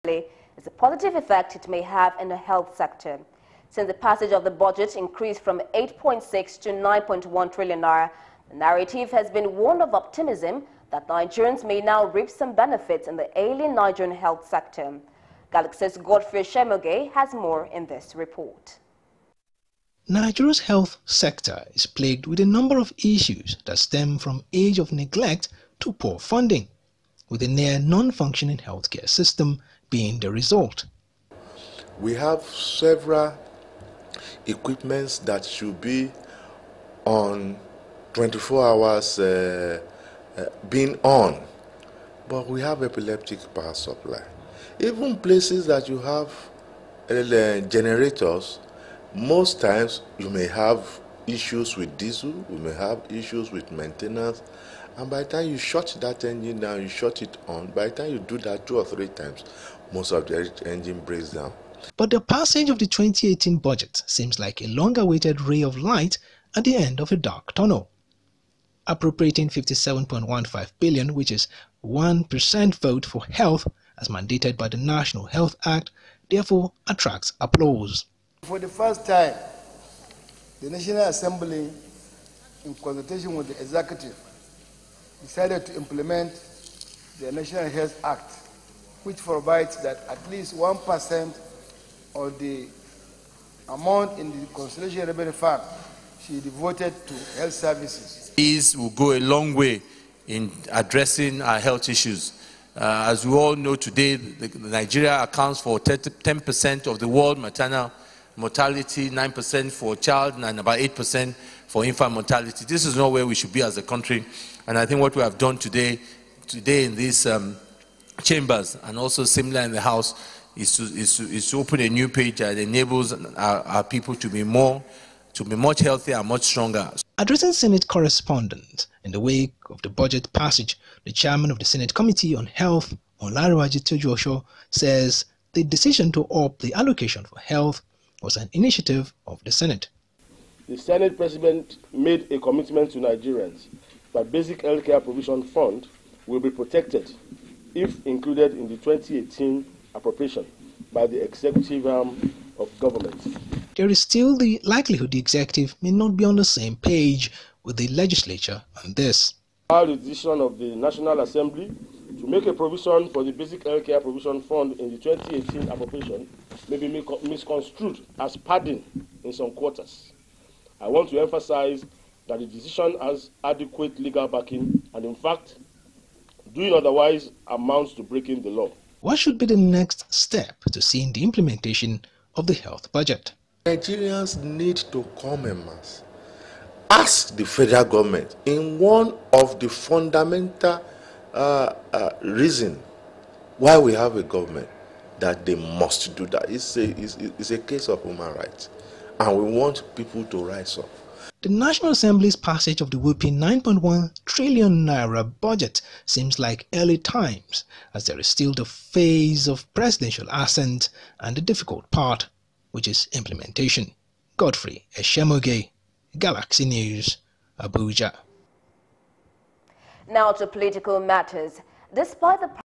is the positive effect it may have in the health sector. Since the passage of the budget increased from 8.6 to 9.1 trillion naira, the narrative has been one of optimism that Nigerians may now reap some benefits in the ailing Nigerian health sector. Galaxy's Godfrey Shemoge has more in this report. Nigeria's health sector is plagued with a number of issues that stem from age of neglect to poor funding, with a near non-functioning healthcare system being the result. We have several equipments that should be on 24 hours being on, but we have epileptic power supply. Even places that you have generators, most times you may have issues with diesel, you may have issues with maintenance, and by the time you shut that engine down, you shut it on, by the time you do that 2 or 3 times, most of the engine breaks down. But the passage of the 2018 budget seems like a long-awaited ray of light at the end of a dark tunnel. Appropriating 57.15 billion, which is 1% vote for health as mandated by the National Health Act, therefore attracts applause. For the first time, the National Assembly, in consultation with the executive, decided to implement the National Health Act, which provides that at least 1% of the amount in the Consolidation Revenue Fund should be devoted to health services. These will go a long way in addressing our health issues. As we all know today, Nigeria accounts for 10% of the world maternal mortality, 9% for child, and about 8% for infant mortality. This is not where we should be as a country. And I think what we have done today in these chambers, and also similar in the House, is to open a new page that enables our people to be much healthier and much stronger. Addressing Senate correspondents in the wake of the budget passage, the chairman of the Senate Committee on Health, Olariwaju Toju-Osho, says the decision to up the allocation for health was an initiative of the Senate. The Senate President made a commitment to Nigerians that Basic Healthcare Provision Fund will be protected if included in the 2018 appropriation by the executive arm of government. There is still the likelihood the executive may not be on the same page with the legislature on this. The decision of the National Assembly to make a provision for the Basic Healthcare Provision Fund in the 2018 appropriation may be misconstrued as padding in some quarters. I want to emphasize that the decision has adequate legal backing, and in fact, doing otherwise amounts to breaking the law. What should be the next step to seeing the implementation of the health budget? Nigerians need to come en masse. Ask the federal government in one of the fundamental reasons why we have a government that they must do that. It's a case of human rights, and we want people to rise up. The National Assembly's passage of the whopping 9.1 trillion naira budget seems like early times, as there is still the phase of presidential assent and the difficult part, which is implementation. Godfrey Shemoge, Galaxy News, Abuja. Now to political matters. Despite the